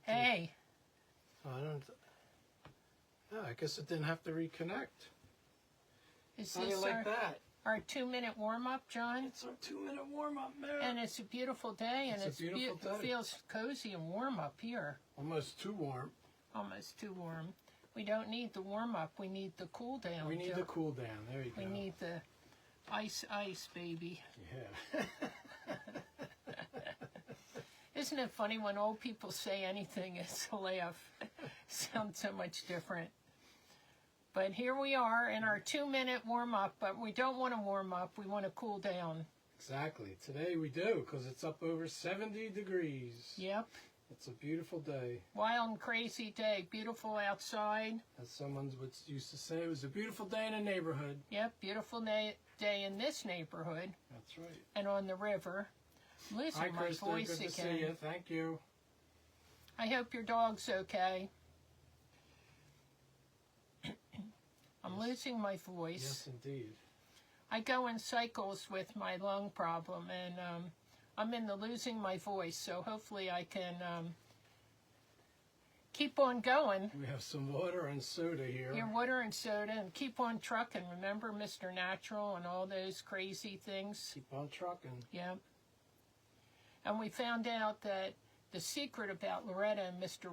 Hey. I don't. Yeah, I guess it didn't have to reconnect. Is How do you this like that? our 2-minute warm-up, John? It's our 2-minute warm-up, man. And it's a beautiful day, and It's a beautiful day. it feels cozy and warm up here. Almost too warm. Almost too warm. We don't need the warm-up. We need the cool down. We need the cool down. There you go. We need the ice, baby. Yeah. Isn't it funny when old people say anything, it's a laugh. Sounds so much different. But here we are in our 2-minute warm-up, but we don't want to warm up. We want to cool down. Exactly. Today we do, because it's up over 70 degrees. Yep. It's a beautiful day. Wild and crazy day. Beautiful outside. As someone used to say, it was a beautiful day in the neighborhood. Yep, beautiful day in this neighborhood. That's right. And on the river. I'm losing Hi, my Krista. voice Good again. to see you. Thank you. I hope your dog's okay. I'm losing my voice. Yes, indeed. I go in cycles with my lung problem, and I'm in the losing my voice, so hopefully I can keep on going. We have some water and soda here. Your water and soda, and keep on trucking. Remember Mr. Natural and all those crazy things? Keep on trucking. Yep. And we found out that the secret about Loretta and Mr.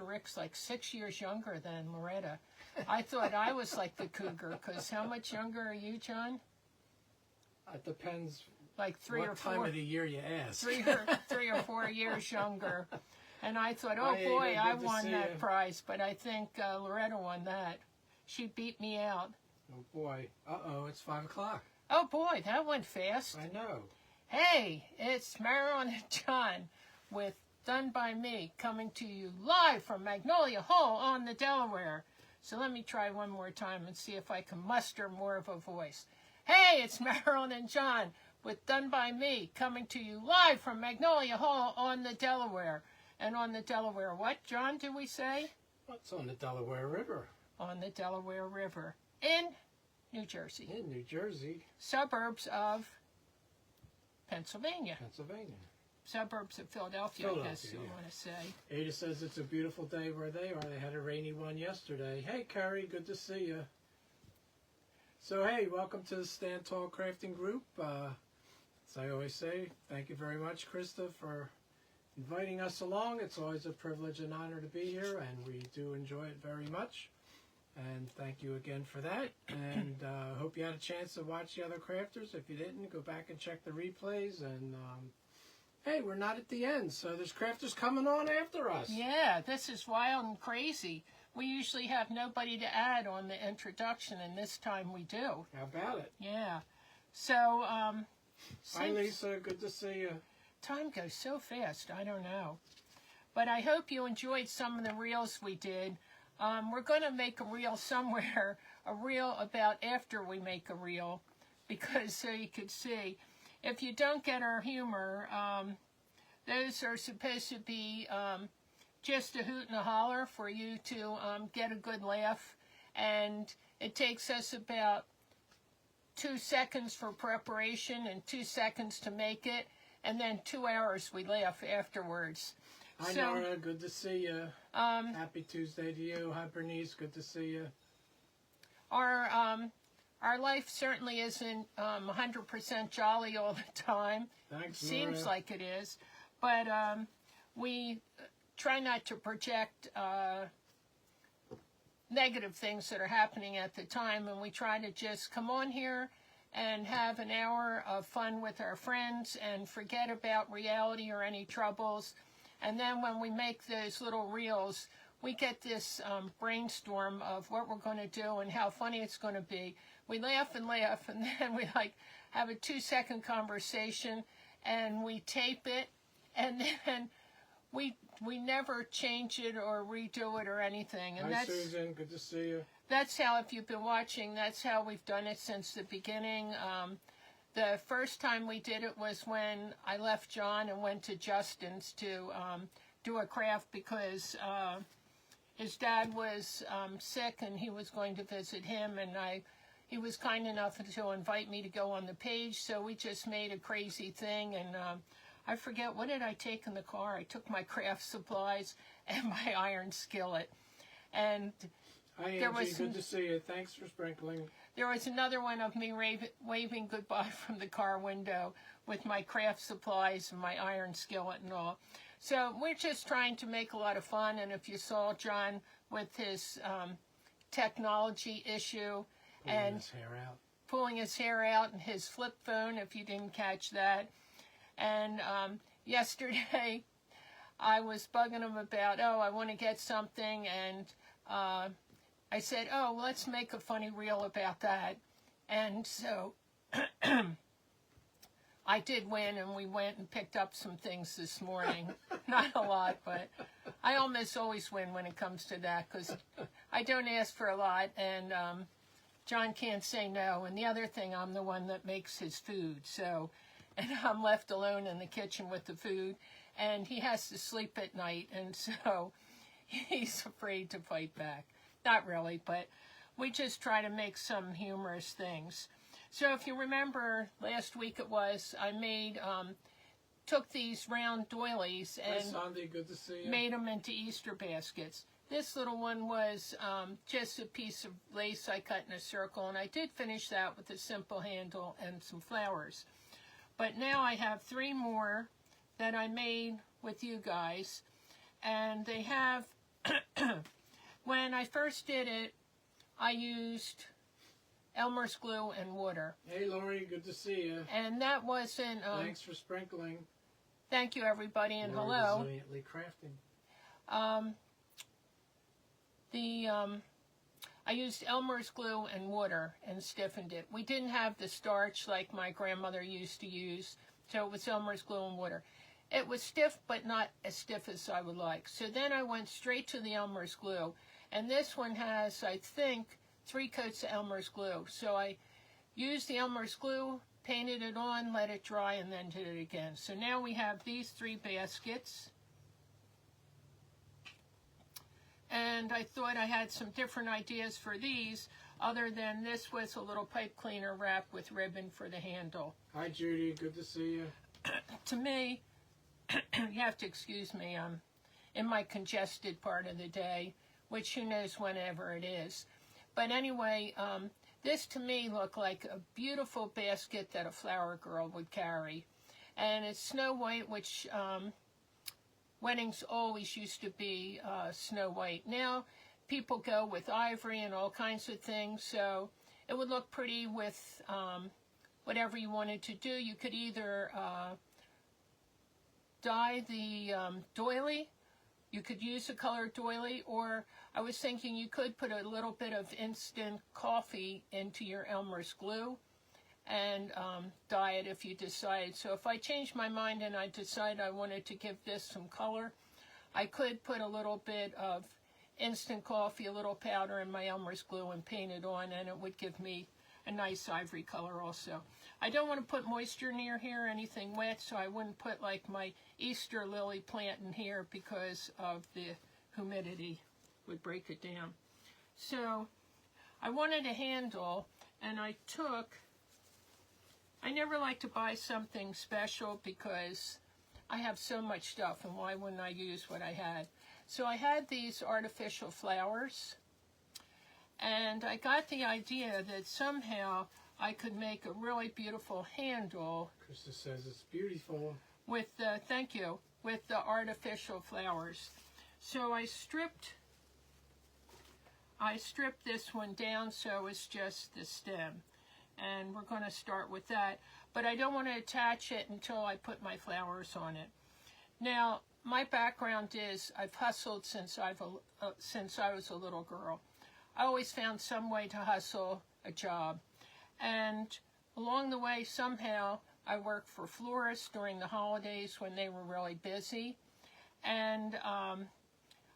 Rick's like 6 years younger than Loretta. I thought I was like the cougar, because how much younger are you, John? It depends Like three what or four. time of the year you ask. 3 or 4 years younger. And I thought, oh boy, I won that prize, but I think Loretta won that. She beat me out. Oh boy. Uh-oh, it's 5 o'clock. Oh boy, that went fast. I know. Hey, it's Marilyn and John with Done By Me, coming to you live from Magnolia Hall on the Delaware. So let me try one more time and see if I can muster more of a voice. Hey, it's Marilyn and John with Done By Me, coming to you live from Magnolia Hall on the Delaware. And on the Delaware, what, John, did we say? What's on the Delaware River? On the Delaware River in New Jersey. In New Jersey. Suburbs of Pennsylvania. Pennsylvania. Suburbs of Philadelphia, I guess you want to say. Ada says it's a beautiful day where they are. They had a rainy one yesterday. Hey, Carrie, good to see you. So, hey, welcome to the Stand Tall Crafting Group. As I always say, thank you very much, Krista, for inviting us along. It's always a privilege and honor to be here, and we do enjoy it very much. And thank you again for that. And hope you had a chance to watch the other crafters. If you didn't, go back and check the replays. And hey, we're not at the end, so there's crafters coming on after us. Yeah, this is wild and crazy. We usually have nobody to add on the introduction, and this time we do. How about it? Yeah. So, hi, Lisa. Good to see you. Time goes so fast. I don't know. But I hope you enjoyed some of the reels we did. We're going to make a reel somewhere, a reel about after we make a reel, because so you could see. If you don't get our humor, those are supposed to be just a hoot and a holler for you to get a good laugh. And it takes us about 2 seconds for preparation and 2 seconds to make it. And then 2 hours we laugh afterwards. Hi, Nora. Good to see you. Happy Tuesday to you. Hi, Bernice. Good to see you. Our life certainly isn't 100% jolly all the time. Thanks, Seems Nora. like it is. But we try not to project negative things that are happening at the time. And we try to just come on here and have an hour of fun with our friends and forget about reality or any troubles. And then when we make those little reels, we get this brainstorm of what we're going to do and how funny it's going to be. We laugh, and then we have a 2-second conversation, and we tape it, and then we never change it or redo it or anything. And hi, Susan. Good to see you. That's how, if you've been watching, that's how we've done it since the beginning. The first time we did it was when I left John and went to Justin's to do a craft because his dad was sick and he was going to visit him, and he was kind enough to invite me to go on the page, so we just made a crazy thing, and I forget, what did I take in the car? I took my craft supplies and my iron skillet. And hi, Angie. Good to see you. Thanks for sprinkling. There was another one of me waving goodbye from the car window with my craft supplies and my iron skillet and all. So we're just trying to make a lot of fun. And if you saw John with his technology issue and pulling his hair out and his flip phone, if you didn't catch that. And yesterday I was bugging him about, oh, I want to get something, and I said, oh, let's make a funny reel about that. And so I did win, and we went and picked up some things this morning. Not a lot, but I almost always win when it comes to that, because I don't ask for a lot, and John can't say no. And the other thing, I'm the one that makes his food, so, and I'm left alone in the kitchen with the food, and he has to sleep at night, and so he's afraid to fight back. Not really, but we just try to make some humorous things. So if you remember, last week it was, I made, took these round doilies and Sandy, good to see you. Made them into Easter baskets. This little one was just a piece of lace I cut in a circle, and I did finish that with a simple handle and some flowers. But now I have 3 more that I made with you guys, and they have, when I first did it, I used Elmer's glue and water. Hey, Lori, good to see you. And that wasn't... thanks for sprinkling. Thank you, everybody, and Lori hello. Resiliently crafting. I used Elmer's glue and water and stiffened it. We didn't have the starch like my grandmother used to use, so it was Elmer's glue and water. It was stiff, but not as stiff as I would like. So then I went straight to the Elmer's glue, and this one has, I think, 3 coats of Elmer's glue. So I used the Elmer's glue, painted it on, let it dry, and then did it again. So now we have these 3 baskets. And I thought I had some different ideas for these, other than this was a little pipe cleaner wrap with ribbon for the handle. Hi, Judy. Good to see you. To me, you have to excuse me, I'm in my congested part of the day, which who knows whenever it is. But anyway, this to me looked like a beautiful basket that a flower girl would carry. And it's Snow White, which weddings always used to be Snow White. Now people go with ivory and all kinds of things, so it would look pretty with whatever you wanted to do. You could either dye the doily, you could use a colored doily, or I was thinking you could put a little bit of instant coffee into your Elmer's glue and dye it if you decide. So if I changed my mind and I decided I wanted to give this some color, I could put a little bit of instant coffee, a little powder in my Elmer's glue and paint it on, and it would give me a nice ivory color also. I don't want to put moisture near here, anything wet, so I wouldn't put like my Easter lily plant in here because of the humidity would break it down. So I wanted a handle, and I never like to buy something special because I have so much stuff, and why wouldn't I use what I had? So I had these artificial flowers, and I got the idea that somehow I could make a really beautiful handle. Krista says it's beautiful. With the, thank you, with the artificial flowers. So I stripped this one down so it's just the stem. And we're going to start with that. But I don't want to attach it until I put my flowers on it. Now, my background is I've hustled since I was a little girl. I always found some way to hustle a job. And along the way, somehow, I worked for florists during the holidays when they were really busy. And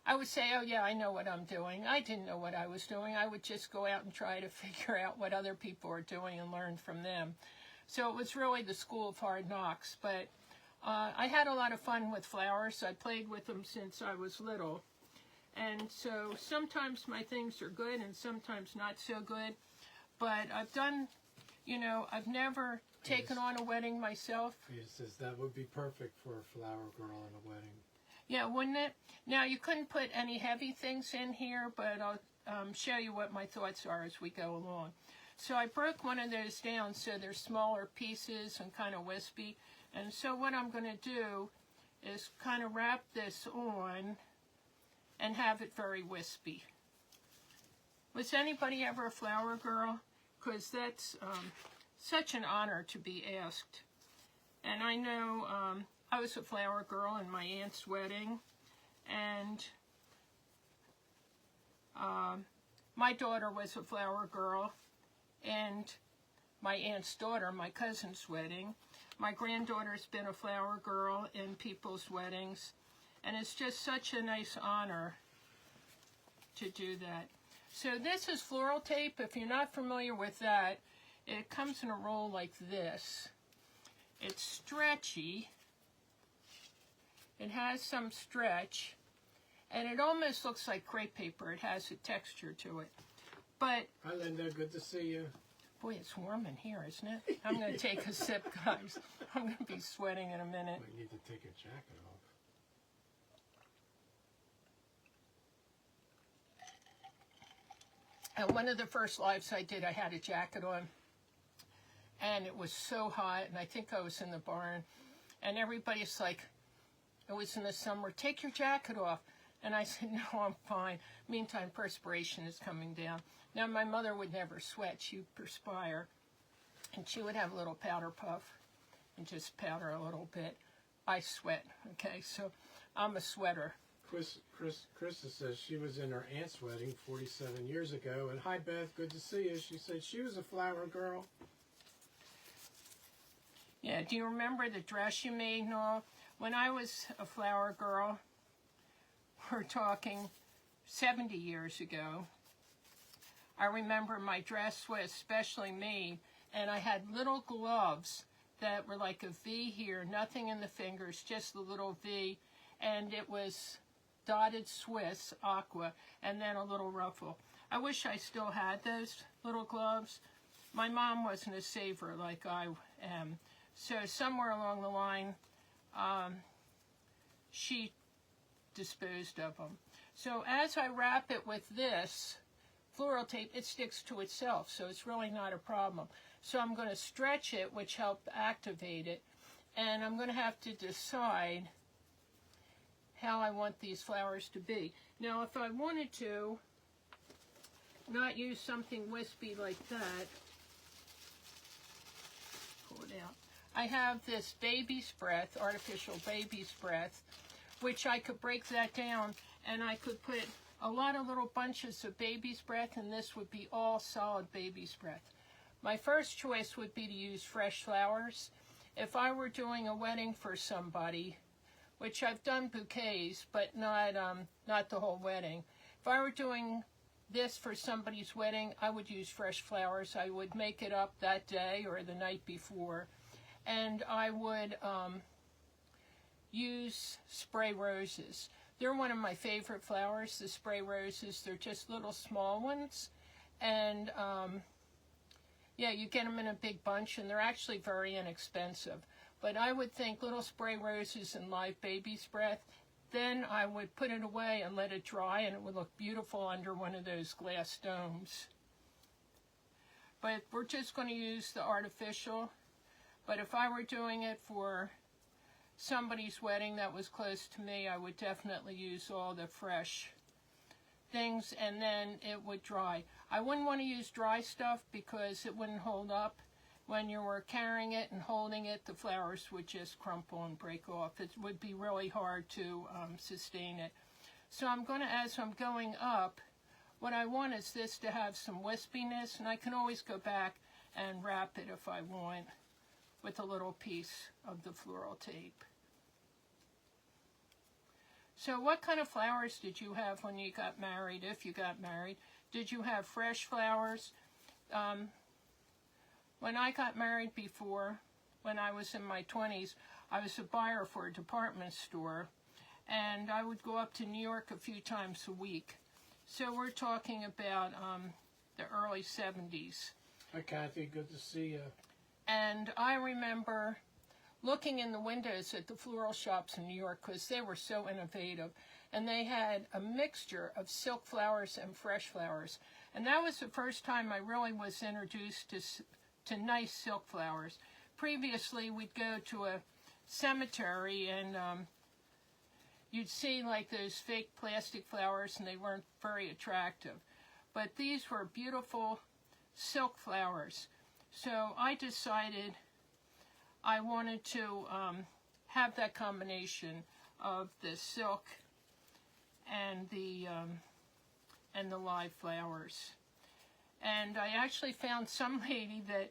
I would say, oh yeah, I know what I'm doing. I didn't know what I was doing. I would just go out and try to figure out what other people are doing and learn from them. So it was really the school of hard knocks. But I had a lot of fun with flowers. I played with them since I was little. And so sometimes my things are good and sometimes not so good. But I've done, you know, I've never taken on a wedding myself. He says that would be perfect for a flower girl in a wedding. Yeah, wouldn't it? Now, you couldn't put any heavy things in here, but I'll show you what my thoughts are as we go along. So I broke one of those down so they're smaller pieces and kind of wispy. And so what I'm going to do is kind of wrap this on and have it very wispy. Was anybody ever a flower girl? Because that's such an honor to be asked. And I know I was a flower girl in my aunt's wedding, and my daughter was a flower girl, and my aunt's daughter, my cousin's wedding. My granddaughter's been a flower girl in people's weddings, and it's just such a nice honor to do that. So this is floral tape. If you're not familiar with that, it comes in a roll like this. It's stretchy. It has some stretch, and it almost looks like crepe paper. It has a texture to it. But hi, Linda. Good to see you. Boy, it's warm in here, isn't it? I'm going to take a sip, guys. I'm going to be sweating in a minute. Might need to take a jacket off. And one of the first lives I did, I had a jacket on, and it was so hot, and I think I was in the barn, and everybody's like, it was in the summer, take your jacket off. And I said, no, I'm fine. Meantime, perspiration is coming down. Now, my mother would never sweat. She'd perspire, and she would have a little powder puff and just powder a little bit. I sweat, okay? So I'm a sweater. Krista says she was in her aunt's wedding 47 years ago. And hi, Beth. Good to see you. She said she was a flower girl. Yeah, do you remember the dress you made and all? When I was a flower girl, we're talking 70 years ago, I remember my dress was specially made, and I had little gloves that were like a V here, nothing in the fingers, just the little V, and it was dotted Swiss aqua, and then a little ruffle. I wish I still had those little gloves. My mom wasn't a saver like I am, so somewhere along the line, she disposed of them. So as I wrap it with this floral tape, it sticks to itself, so it's really not a problem. So I'm going to stretch it, which helped activate it, and I'm going to have to decide how I want these flowers to be. Now, if I wanted to not use something wispy like that, pull it out. I have this baby's breath, artificial baby's breath, which I could break that down, and I could put a lot of little bunches of baby's breath, and this would be all solid baby's breath. My first choice would be to use fresh flowers. If I were doing a wedding for somebody, which I've done bouquets, but not the whole wedding. If I were doing this for somebody's wedding, I would use fresh flowers. I would make it up that day or the night before, and I would use spray roses. They're one of my favorite flowers, the spray roses. They're just little small ones, and yeah, you get them in a big bunch, and they're actually very inexpensive. But I would think little spray roses and live baby's breath. Then I would put it away and let it dry, and it would look beautiful under one of those glass domes. But we're just going to use the artificial. But if I were doing it for somebody's wedding that was close to me, I would definitely use all the fresh things, and then it would dry. I wouldn't want to use dry stuff because it wouldn't hold up. When you were carrying it and holding it, the flowers would just crumple and break off. It would be really hard to sustain it. So I'm going to, as I'm going up, what I want is this to have some wispiness, and I can always go back and wrap it if I want with a little piece of the floral tape. So what kind of flowers did you have when you got married, if you got married? Did you have fresh flowers? When I got married before, when I was in my 20s, I was a buyer for a department store, and I would go up to New York a few times a week. So we're talking about the early 70s. Hi, Kathy. Good to see you. And I remember looking in the windows at the floral shops in New York because they were so innovative. And they had a mixture of silk flowers and fresh flowers. And that was the first time I really was introduced to nice silk flowers. Previously, we'd go to a cemetery and you'd see like those fake plastic flowers and they weren't very attractive. But these were beautiful silk flowers. So I decided I wanted to have that combination of the silk and the live flowers. And I actually found some lady that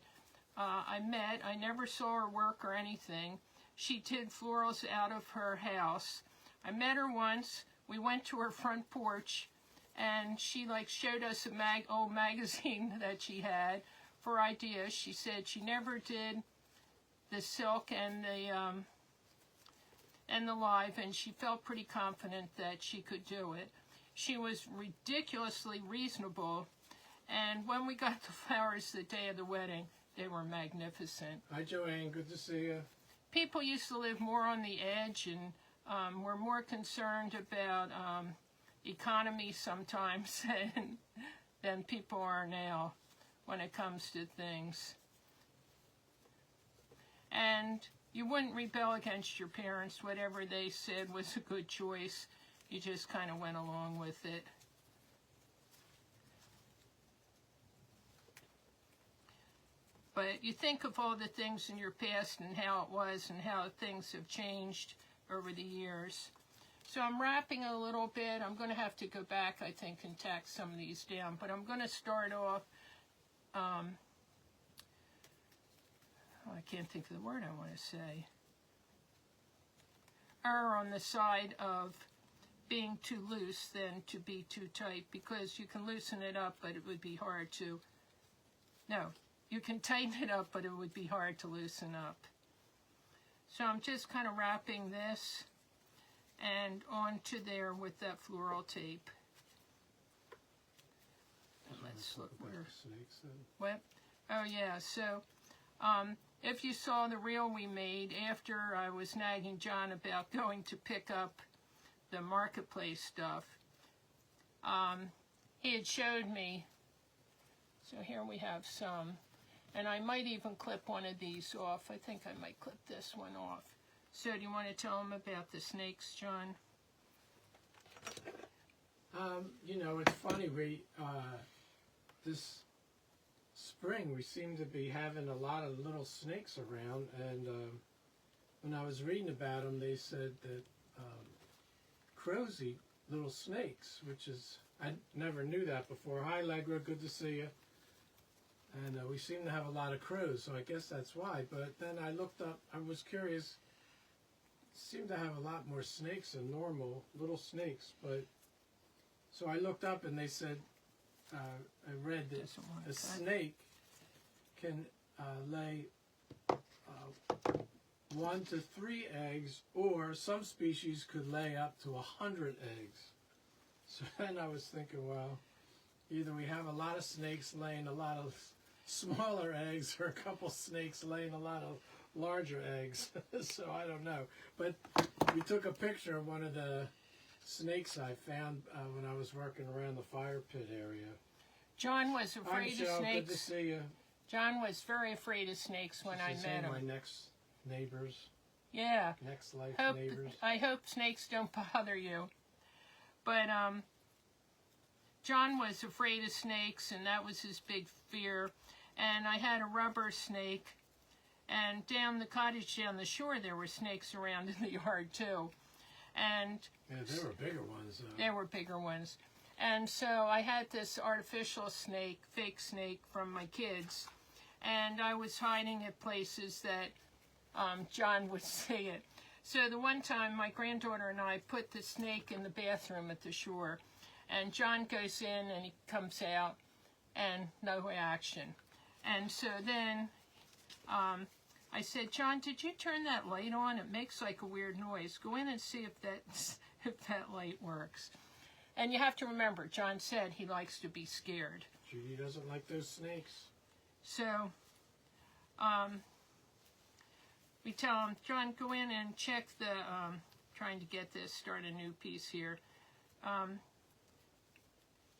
I met. I never saw her work or anything. She did florals out of her house. I met her once. We went to her front porch, and she like showed us a old magazine that she had for ideas. She said she never did the silk and the live, and she felt pretty confident that she could do it. She was ridiculously reasonable, and when we got the flowers the day of the wedding, they were magnificent. Hi, Joanne. Good to see you. People used to live more on the edge and were more concerned about economy sometimes than people are now when it comes to things. And you wouldn't rebel against your parents. Whatever they said was a good choice. You just kind of went along with it. But you think of all the things in your past and how it was and how things have changed over the years. So I'm wrapping a little bit. I'm going to have to go back, I think, and tack some of these down. But I'm going to start off, I can't think of the word I want to say. Err on the side of being too loose than to be too tight, because you can loosen it up, but it would be hard to, no, you can tighten it up, but it would be hard to loosen up. So I'm just kind of wrapping this and onto there with that floral tape. And let's look where. What? Oh yeah. So, if you saw the reel we made after I was nagging John about going to pick up the marketplace stuff, he had showed me. So here we have some. And I might even clip one of these off. I think I might clip this one off. So do you want to tell them about the snakes, John? You know, it's funny. This spring we seem to be having a lot of little snakes around. And when I was reading about them, they said that crows eat little snakes, which is, I never knew that before. Hi, Allegra. Good to see you. And we seem to have a lot of crows, so I guess that's why. But then I looked up, I was curious, seem to have a lot more snakes than normal, little snakes. But so I looked up and they said, I read that a snake can lay 1 to 3 eggs, or some species could lay up to 100 eggs. So then I was thinking, well, either we have a lot of snakes laying a lot of smaller eggs, or a couple snakes laying a lot of larger eggs. So I don't know. But we took a picture of one of the snakes I found when I was working around the fire pit area. John was afraid of snakes. Good to see you. John was very afraid of snakes when I met him. My next neighbors. Yeah. Next life neighbors. I hope snakes don't bother you. But John was afraid of snakes, and that was his big fear. And I had a rubber snake, and down the cottage down the shore there were snakes around in the yard too. And yeah, there were bigger ones. There were bigger ones. And so I had this artificial snake, fake snake from my kids, and I was hiding at places that John would see it. So the one time my granddaughter and I put the snake in the bathroom at the shore, and John goes in and he comes out and no reaction. And so then I said, John, did you turn that light on? It makes like a weird noise. Go in and see if that light works. And you have to remember, John said he likes to be scared. Judy doesn't like those snakes. So we tell him, John, go in and check the, trying to get this, start a new piece here.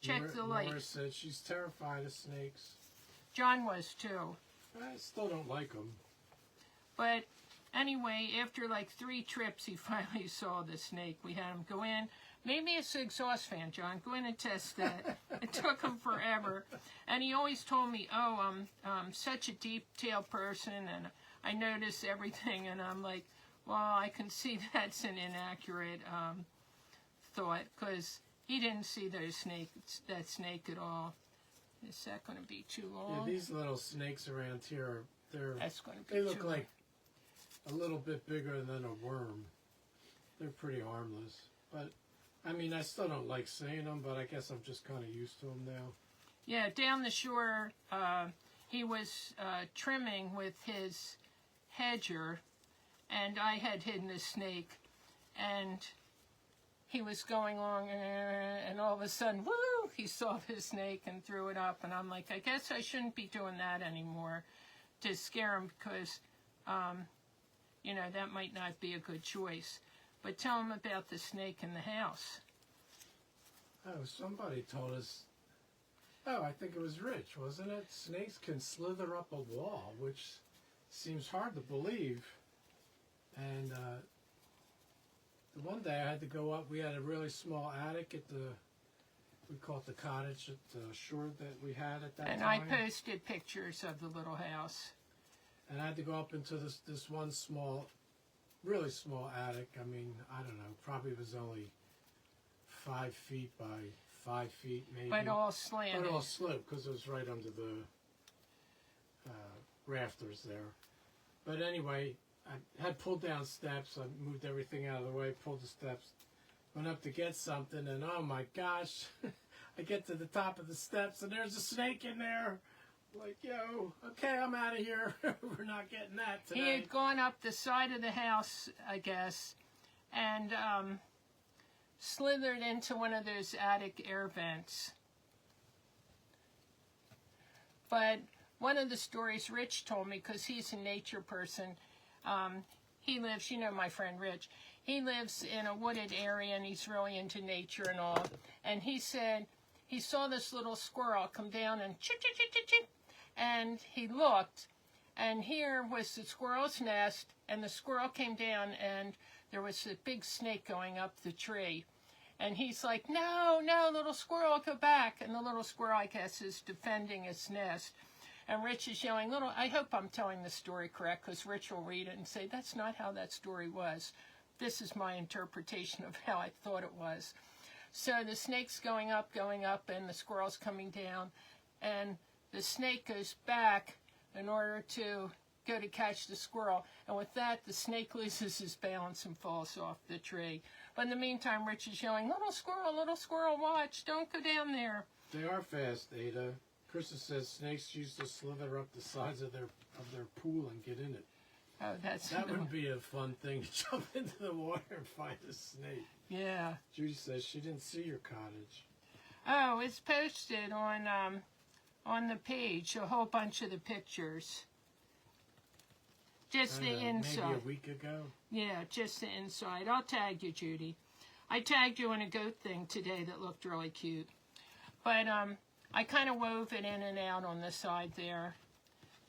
Check the light. Laura said she's terrified of snakes. John was too. I still don't like them. But anyway, after like 3 trips, he finally saw the snake. We had him go in. Maybe it's the exhaust fan, John. Go in and test that. It took him forever. And he always told me, oh, I'm such a detail person, and I notice everything. And I'm like, well, I can see that's an inaccurate thought, because he didn't see that snake at all. Is that going to be too long? Yeah, these little snakes around here, That's going to be they look too like a little bit bigger than a worm. They're pretty harmless. But, I mean, I still don't like seeing them, but I guess I'm just kind of used to them now. Yeah, down the shore, he was trimming with his hedger, and I had hidden a snake, and he was going along, and all of a sudden, woo, he saw the snake and threw it up, and I'm like, I guess I shouldn't be doing that anymore to scare him, because, you know, that might not be a good choice. But tell him about the snake in the house. Oh, somebody told us, oh, I think it was Rich, wasn't it? Snakes can slither up a wall, which seems hard to believe. And the one day I had to go up, we had a really small attic at we call it the cottage at the shore that we had at that time. And I posted pictures of the little house. And I had to go up into this one small, really small attic. I mean, I don't know, probably was only 5 feet by 5 feet maybe. But all slanted. But all sloped, because it was right under the rafters there. But anyway, I had pulled down steps. I moved everything out of the way, pulled the steps, went up to get something, and oh my gosh, I get to the top of the steps, and there's a snake in there. Like, yo, okay, I'm out of here. We're not getting that today. He had gone up the side of the house, I guess, and slithered into one of those attic air vents. But one of the stories Rich told me, because he's a nature person, he lives, you know my friend Rich, he lives in a wooded area, and he's really into nature and all. And he said he saw this little squirrel come down and chip, chip, chip, chip, chip. And he looked, and here was the squirrel's nest, and the squirrel came down, and there was a big snake going up the tree. And he's like, no, no, little squirrel, go back. And the little squirrel, I guess, is defending its nest. And Rich is yelling, I hope I'm telling the story correct, because Rich will read it and say, that's not how that story was. This is my interpretation of how I thought it was. So the snake's going up, and the squirrel's coming down, and the snake goes back in order to go to catch the squirrel. And with that, the snake loses his balance and falls off the tree. But in the meantime, Rich is yelling, little squirrel, watch, don't go down there. They are fast, Ada. Krista says snakes used to slither up the sides of their pool and get in it. Oh, that would be a fun thing, to jump into the water and find a snake. Yeah. Judy says she didn't see your cottage. Oh, it's posted on the page, a whole bunch of the pictures. Just the inside. Maybe a week ago? Yeah, just the inside. I'll tag you, Judy. I tagged you in a goat thing today that looked really cute. But I kind of wove it in and out on the side there.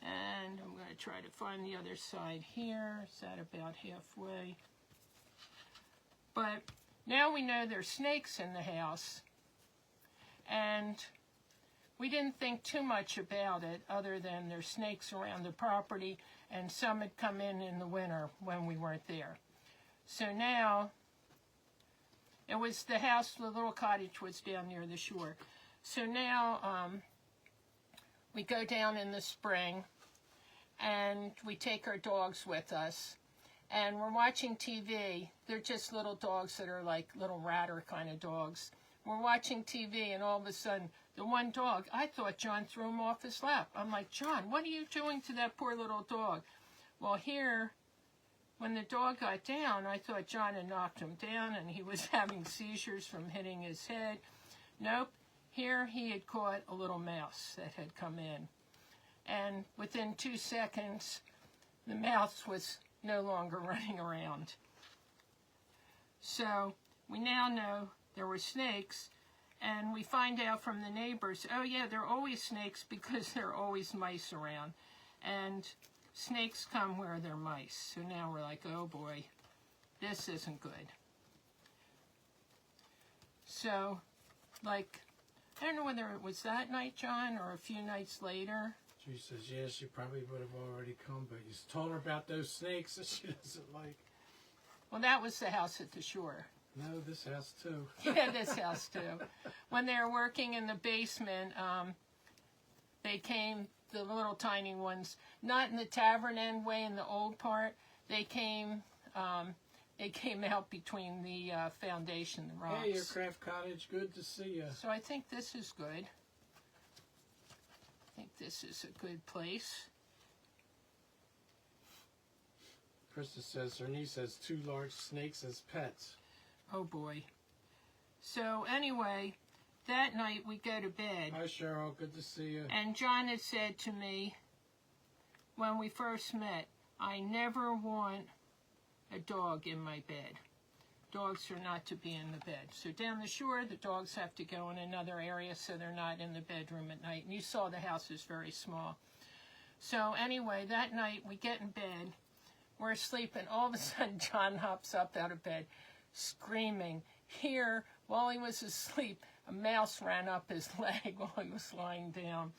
And I'm going to try to find the other side here. Is that about halfway? But now we know there's snakes in the house. And we didn't think too much about it, other than there's snakes around the property, and some had come in the winter when we weren't there. So now, it was the house, the little cottage was down near the shore. So now, we go down in the spring, and we take our dogs with us, and we're watching TV. They're just little dogs that are like little ratter kind of dogs. We're watching TV, and all of a sudden, the one dog, I thought John threw him off his lap. I'm like, John, what are you doing to that poor little dog? Well, here, when the dog got down, I thought John had knocked him down, and he was having seizures from hitting his head. Nope. Here he had caught a little mouse that had come in. and within 2 seconds, the mouse was no longer running around. So we now know there were snakes, and we find out from the neighbors, oh yeah, there are always snakes because there are always mice around. And snakes come where there are mice. So now we're like, oh boy, this isn't good. So, like, I don't know whether it was that night, John, or a few nights later. She says, yeah, she probably would have already come, but you told her about those snakes that she doesn't like. Well, that was the house at the shore. No, this house too. Yeah, this house too. When they were working in the basement, they came, the little tiny ones, not in the tavern end way in the old part. They came out between the foundation, the rocks. Hey, your craft cottage, good to see you. So I think this is good. I think this is a good place. Krista says her niece has 2 large snakes as pets. Oh boy. So anyway, that night we go to bed. Hi Cheryl, good to see you. And John had said to me when we first met, I never want a dog in my bed. Dogs are not to be in the bed. So down the shore, the dogs have to go in another area so they're not in the bedroom at night. And you saw the house is very small. So anyway, that night we get in bed. We're asleep, and all of a sudden John hops up out of bed, screaming. Here, while he was asleep, a mouse ran up his leg while he was lying down.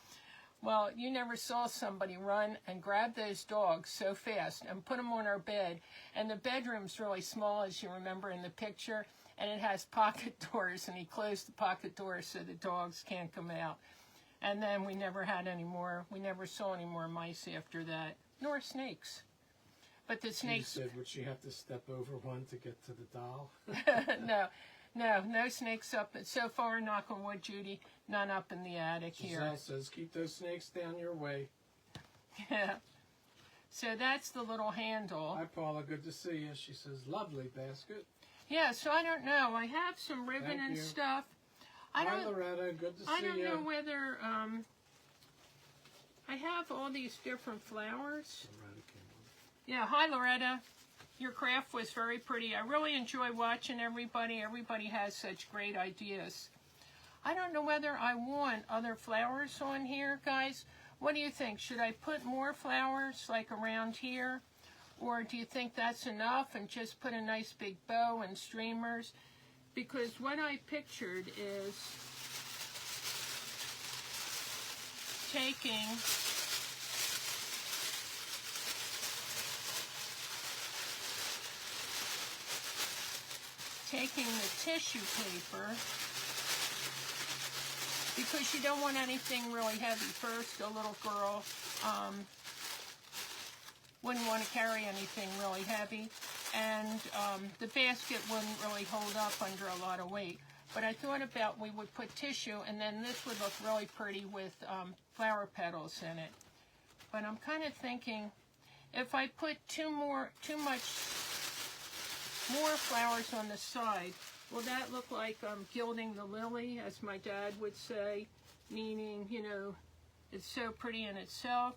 Well, you never saw somebody run and grab those dogs so fast and put them on our bed. And the bedroom's really small, as you remember in the picture, and it has pocket doors, and he closed the pocket doors so the dogs can't come out. And then we never had any more, we never saw any more mice after that, nor snakes. But the snakes... You said, would she have to step over one to get to the doll? No snakes up. So far, knock on wood, Judy, none up in the attic here. Giselle says, keep those snakes down your way. Yeah. So that's the little handle. Hi, Paula, good to see you. She says, lovely basket. Yeah, so I don't know. I have some ribbon and stuff. Hi, Loretta, good to see you. I don't know whether... I have all these different flowers. Yeah, hi Loretta. Your craft was very pretty. I really enjoy watching everybody. Everybody has such great ideas. I don't know whether I want other flowers on here, guys. What do you think? Should I put more flowers like around here? Or do you think that's enough and just put a nice big bow and streamers? Because what I pictured is taking the tissue paper, because you don't want anything really heavy. First, a little girl wouldn't want to carry anything really heavy, and the basket wouldn't really hold up under a lot of weight. But I thought about we would put tissue, and then this would look really pretty with flower petals in it. But I'm kind of thinking, if I put too much more flowers on the side, will that look like I'm gilding the lily, as my dad would say, meaning, you know, it's so pretty in itself?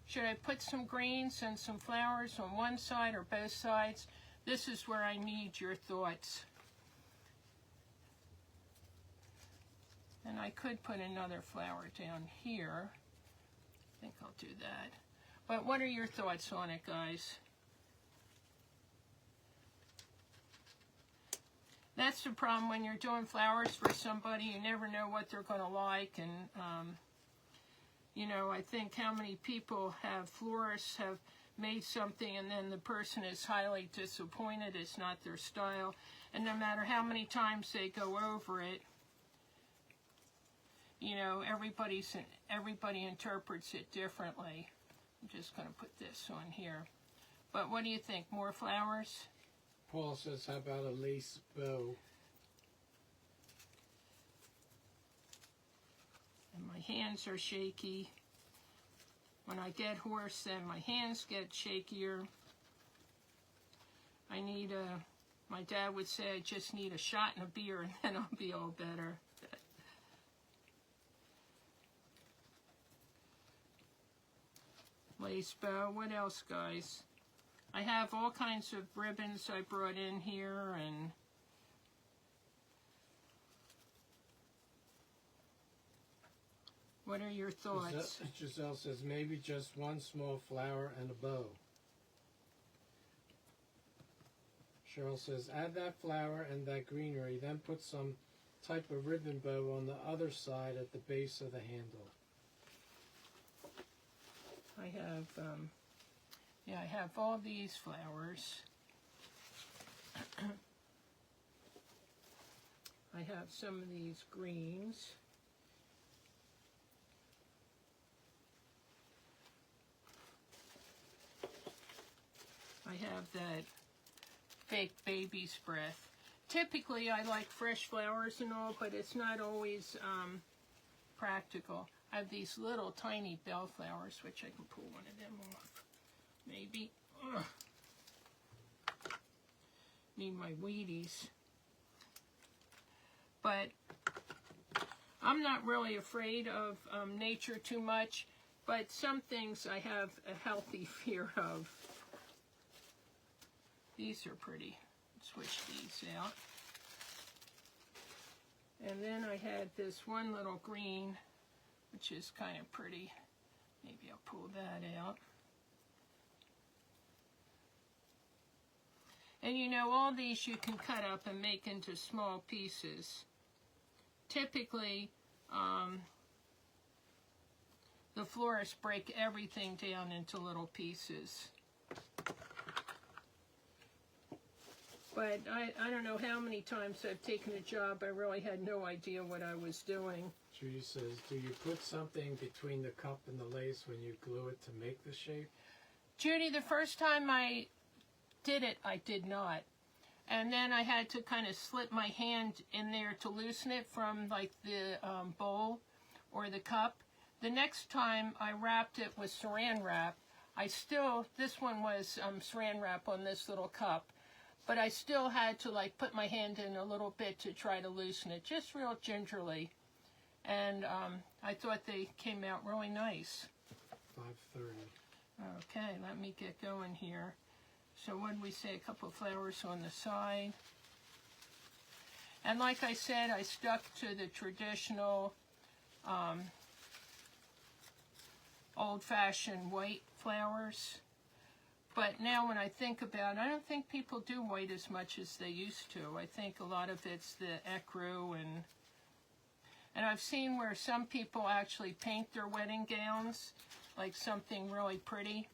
Should I put some greens and some flowers on one side or both sides? This is where I need your thoughts. And I could put another flower down here. I think I'll do that. But what are your thoughts on it, guys? That's the problem when you're doing flowers for somebody. You never know what they're going to like. And, you know, I think how many people florists have made something and then the person is highly disappointed. It's not their style. And no matter how many times they go over it, you know, everybody interprets it differently. I'm just going to put this on here. But what do you think? More flowers? Paul says, how about a lace bow? And my hands are shaky. When I get hoarse, then my hands get shakier. I need my dad would say, I just need a shot and a beer and then I'll be all better. lace bow. What else, guys? I have all kinds of ribbons I brought in here, and what are your thoughts? Giselle says maybe just one small flower and a bow. Cheryl says add that flower and that greenery, then put some type of ribbon bow on the other side at the base of the handle. I have, I have all these flowers. I have some of these greens. I have that fake baby's breath. Typically, I like fresh flowers and all, but it's not always practical. I have these little tiny bellflowers, which I can pull one of them off. Maybe. Ugh. Need my Wheaties. But I'm not really afraid of nature too much, but some things I have a healthy fear of. These are pretty. Switch these out. And then I had this one little green, which is kind of pretty. Maybe I'll pull that out. And you know, all these you can cut up and make into small pieces. Typically, the florists break everything down into little pieces. But I don't know how many times I've taken a job, I really had no idea what I was doing. Judy says, do you put something between the cup and the lace when you glue it to make the shape? Judy, the first time I did it, I did not. And then I had to kind of slip my hand in there to loosen it from like the bowl or the cup. The next time I wrapped it with saran wrap, this one was saran wrap on this little cup. But I still had to like put my hand in a little bit to try to loosen it, just real gingerly. And I thought they came out really nice. 5:30. Okay, let me get going here. So what did we say? A couple of flowers on the side. And like I said, I stuck to the traditional old-fashioned white flowers. But now when I think about it, I don't think people do white as much as they used to. I think a lot of it's the ecru, and I've seen where some people actually paint their wedding gowns like something really pretty.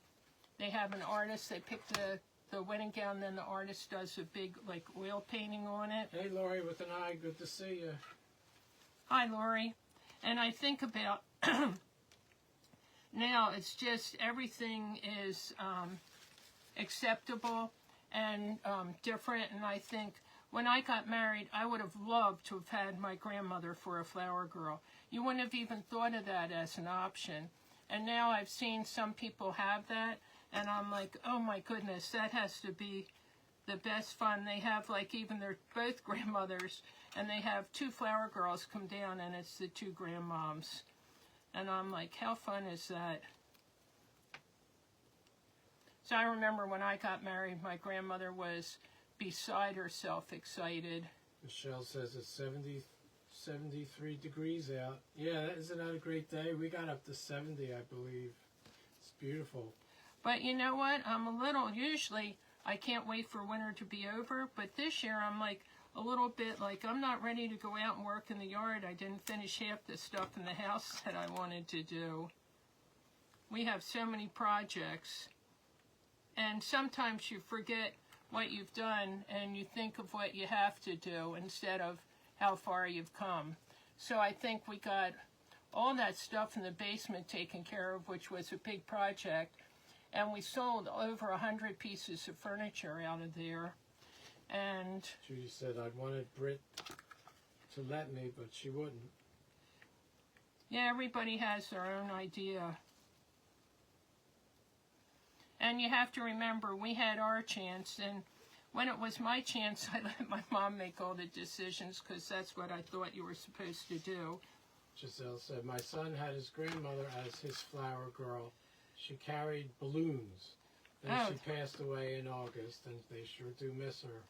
They have an artist, they pick the wedding gown, then the artist does a big like oil painting on it. Hey Lori with an eye, good to see you. Hi Lori. And I think about now it's just everything is acceptable and different, and I think when I got married I would have loved to have had my grandmother for a flower girl. You wouldn't have even thought of that as an option, and now I've seen some people have that, and I'm like, oh my goodness, that has to be the best fun. They have like even their both grandmothers, and they have two flower girls come down and it's the two grandmoms, and I'm like, how fun is that? So I remember when I got married, my grandmother was beside herself excited. Michelle says it's 73 degrees out. Yeah, isn't that a great day? We got up to 70, I believe. It's beautiful. But you know what? Usually I can't wait for winter to be over, but this year I'm like a little bit like I'm not ready to go out and work in the yard. I didn't finish half the stuff in the house that I wanted to do. We have so many projects. And sometimes you forget what you've done and you think of what you have to do instead of how far you've come. So I think we got all that stuff in the basement taken care of, which was a big project. And we sold over 100 pieces of furniture out of there. And Judy said I wanted Britt to let me, but she wouldn't. Yeah, everybody has their own idea. And you have to remember, we had our chance, and when it was my chance, I let my mom make all the decisions because that's what I thought you were supposed to do. Giselle said, my son had his grandmother as his flower girl. She carried balloons. And Oh. she passed away in August, and they sure do miss her.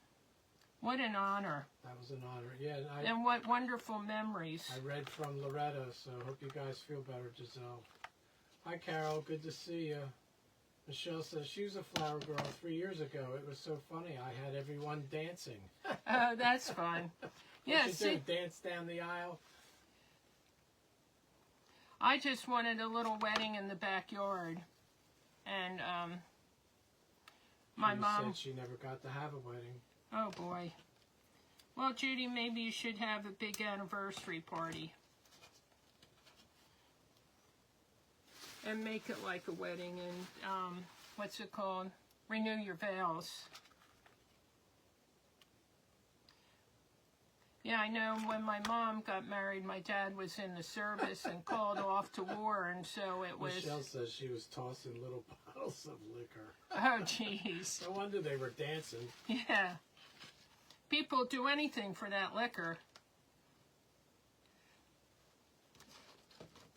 What an honor. That was an honor. Yeah, And what wonderful memories. I read from Loretta, so hope you guys feel better, Giselle. Hi, Carol. Good to see you. Michelle says she was a flower girl 3 years ago. It was so funny. I had everyone dancing. Oh, that's fun. Yeah, What you do, dance down the aisle? I just wanted a little wedding in the backyard. And my mom said she never got to have a wedding. Oh boy. Well, Judy, maybe you should have a big anniversary party. And make it like a wedding and, what's it called? Renew your vows. Yeah, I know when my mom got married, my dad was in the service and called off to war, and so it was... Michelle says she was tossing little bottles of liquor. Oh, jeez. No wonder they were dancing. Yeah. People do anything for that liquor.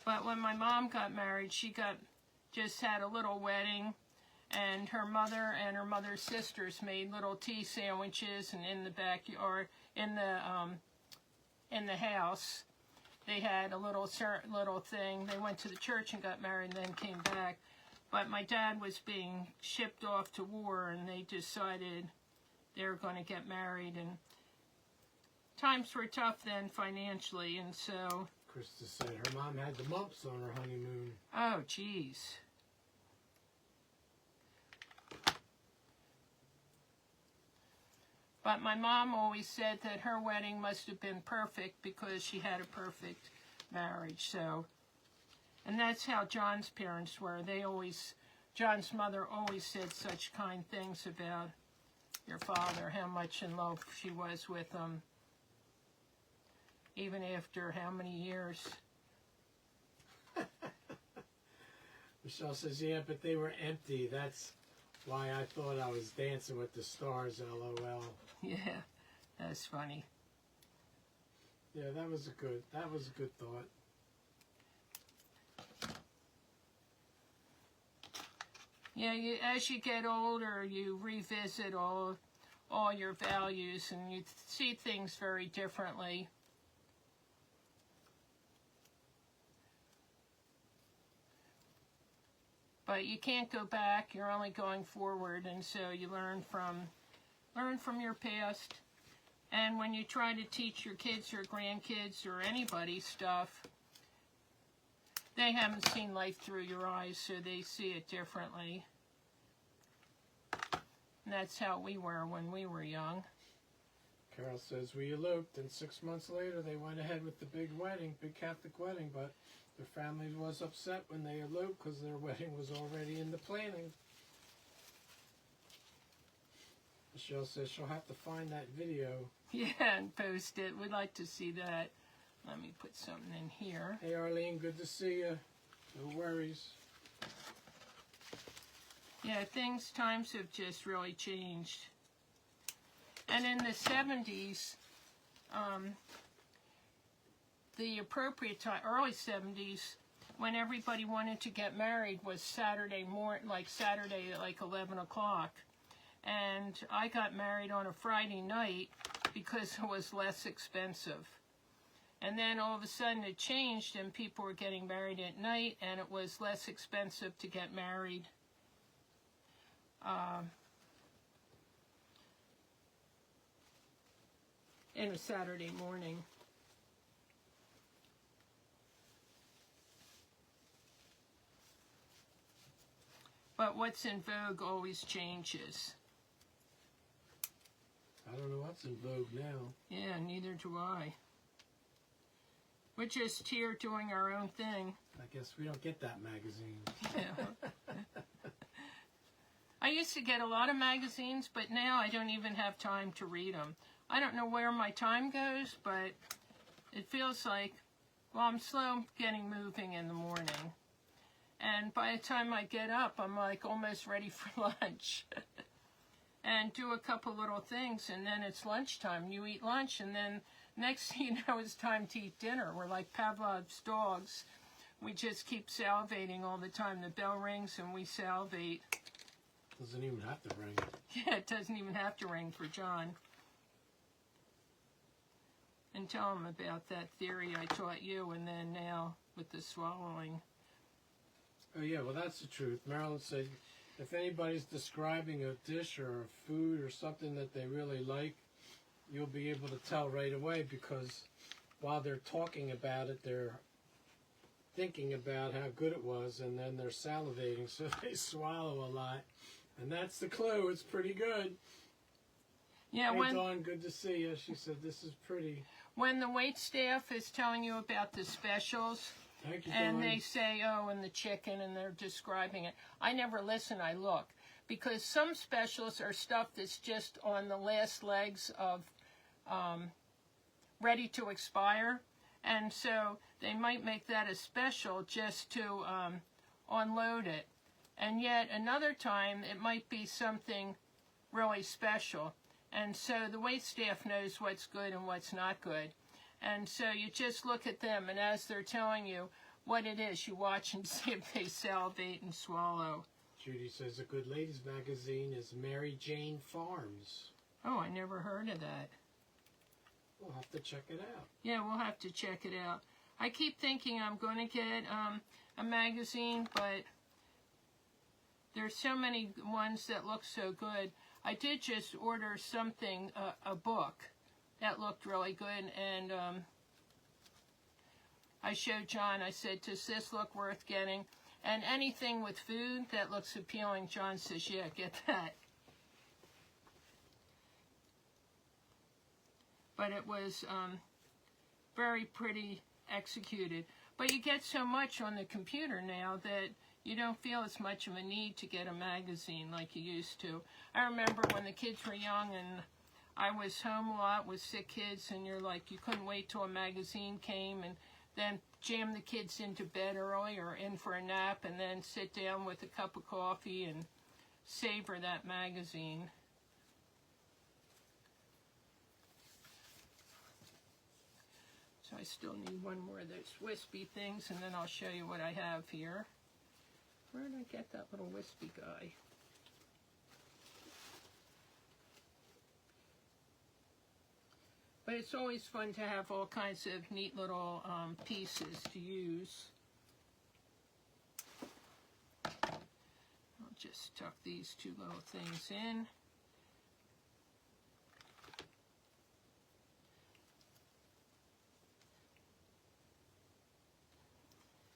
But when my mom got married, she just had a little wedding, and her mother and her mother's sisters made little tea sandwiches, and in the backyard, in the house, they had a little thing. They went to the church and got married and then came back. But my dad was being shipped off to war, and they decided they were going to get married, and times were tough then financially, and so... Krista said her mom had the mumps on her honeymoon. Oh, jeez. But my mom always said that her wedding must have been perfect because she had a perfect marriage, so... And that's how John's parents were. John's mother always said such kind things about your father, how much in love she was with him, even after how many years. Michelle says, yeah, but they were empty. That's why I thought I was dancing with the stars, LOL. Yeah, that's funny. Yeah, that was a good thought. Yeah, as you get older, you revisit all your values, and you see things very differently. But you can't go back. You're only going forward, and so you learn from your past. And when you try to teach your kids or grandkids or anybody stuff, they haven't seen life through your eyes, so they see it differently. And that's how we were when we were young. Carol says, we eloped, and 6 months later they went ahead with the big Catholic wedding, but their family was upset when they eloped because their wedding was already in the planning. Michelle says she'll have to find that video. Yeah, and post it. We'd like to see that. Let me put something in here. Hey, Arlene, good to see you. No worries. Yeah, times have just really changed. And in the 70s, the appropriate time, early 70s, when everybody wanted to get married was Saturday at like 11 o'clock. And I got married on a Friday night because it was less expensive. And then all of a sudden it changed and people were getting married at night and it was less expensive to get married in a Saturday morning. But what's in vogue always changes. I don't know what's in vogue now. Yeah, neither do I. We're just here doing our own thing. I guess we don't get that magazine. Yeah. I used to get a lot of magazines, but now I don't even have time to read them. I don't know where my time goes, but it feels like, well, I'm slow getting moving in the morning. And by the time I get up, I'm like almost ready for lunch. And do a couple little things, and then it's lunchtime. You eat lunch, and then next thing you know, it's time to eat dinner. We're like Pavlov's dogs. We just keep salivating all the time. The bell rings and we salivate. Doesn't even have to ring. Yeah, it doesn't even have to ring for John. And tell him about that theory I taught you, and then now with the swallowing. Oh yeah, well that's the truth. Marilyn said if anybody's describing a dish or a food or something that they really like, you'll be able to tell right away, because while they're talking about it, they're thinking about how good it was, and then they're salivating, so they swallow a lot. And that's the clue. It's pretty good. Yeah, hey, Dawn, good to see you. She said this is pretty. When the wait staff is telling you about the specials, Thank you, and Dawn. they say, oh, and the chicken, and they're describing it, I never listen, I look. Because some specials are stuff that's just on the last legs of ready to expire. And so they might make that a special just to unload it. And yet another time it might be something really special. And so the wait staff knows what's good and what's not good. And so you just look at them, and as they're telling you what it is, you watch and see if they salivate and swallow. Judy says a good ladies magazine is Mary Jane Farms. Oh, I never heard of that. We'll have to check it out. Yeah, we'll have to check it out. I keep thinking I'm going to get a magazine, but there's so many ones that look so good. I did just order something, a book, that looked really good, and I showed John, I said, does this look worth getting? And anything with food that looks appealing, John says, yeah, get that. But it was very pretty executed. But you get so much on the computer now that you don't feel as much of a need to get a magazine like you used to. I remember when the kids were young and I was home a lot with sick kids, and you're like, you couldn't wait till a magazine came, and then jam the kids into bed early or in for a nap, and then sit down with a cup of coffee and savor that magazine. So I still need one more of those wispy things, and then I'll show you what I have here. Where did I get that little wispy guy? But it's always fun to have all kinds of neat little pieces to use. I'll just tuck these two little things in.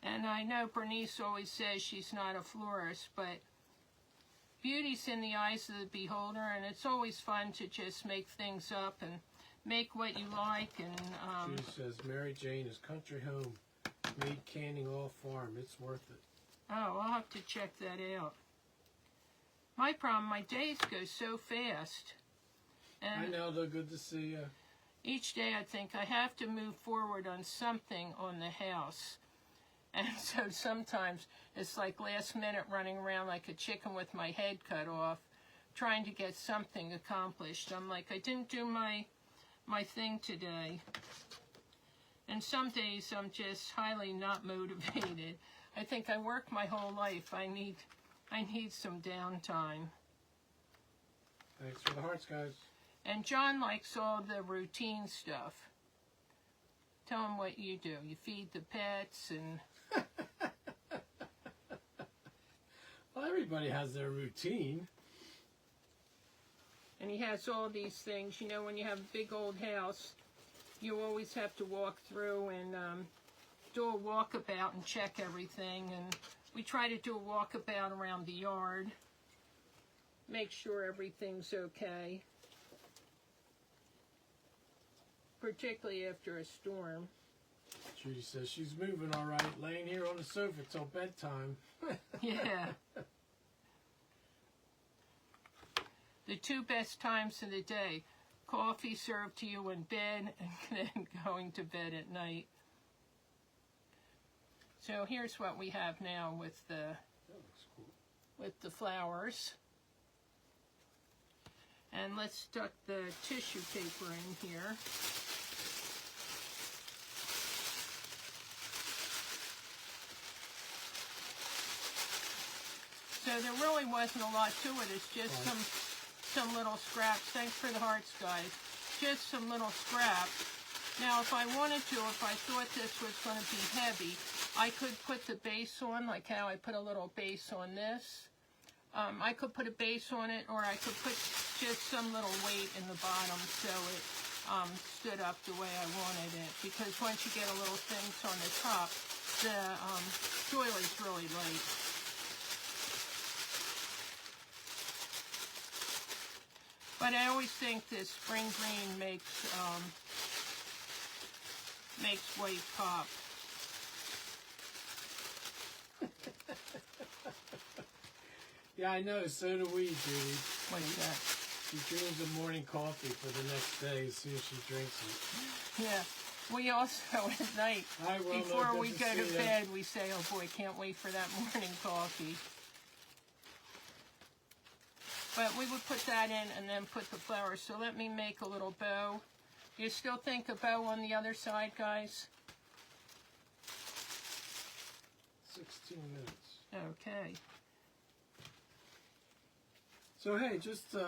And I know Bernice always says she's not a florist, but beauty's in the eyes of the beholder, and it's always fun to just make things up and make what you like. And Judy says Mary Jane is country home, made canning all farm. It's worth it. Oh, I'll have to check that out. My problem, my days go so fast. And I know, they're good to see you. Each day I think I have to move forward on something on the house. And so sometimes it's like last minute running around like a chicken with my head cut off, trying to get something accomplished. I'm like, I didn't do my thing today. And some days I'm just highly not motivated. I think I work my whole life. I need some downtime. Thanks for the hearts, guys. And John likes all the routine stuff. Tell him what you do. You feed the pets and... Well, everybody has their routine. And he has all these things. You know, when you have a big old house, you always have to walk through and do a walkabout and check everything. And we try to do a walkabout around the yard. Make sure everything's okay. Particularly after a storm. Judy says she's moving all right, laying here on the sofa till bedtime. Yeah. The two best times of the day: coffee served to you in bed and then going to bed at night. So here's what we have now with the That looks cool. with the flowers. And let's tuck the tissue paper in here. there really wasn't a lot to it. It's just some little scraps. Thanks for the hearts, guys. Just some little scraps. Now, if I wanted to, if I thought this was going to be heavy, I could put the base on, like how I put a little base on this. I could put a base on it, or I could put just some little weight in the bottom so it stood up the way I wanted it. Because once you get a little things on the top, the doily's really light. But I always think this spring green makes white pop. Yeah, I know. So do we, Judy. What is that? She dreams of morning coffee for the next day as soon as she drinks it. Yeah. We also, at night, before we go to bed, we say, oh boy, can't wait for that morning coffee. But we would put that in and then put the flowers. So let me make a little bow. Do you still think a bow on the other side, guys? 16 minutes. Okay. So, hey, just to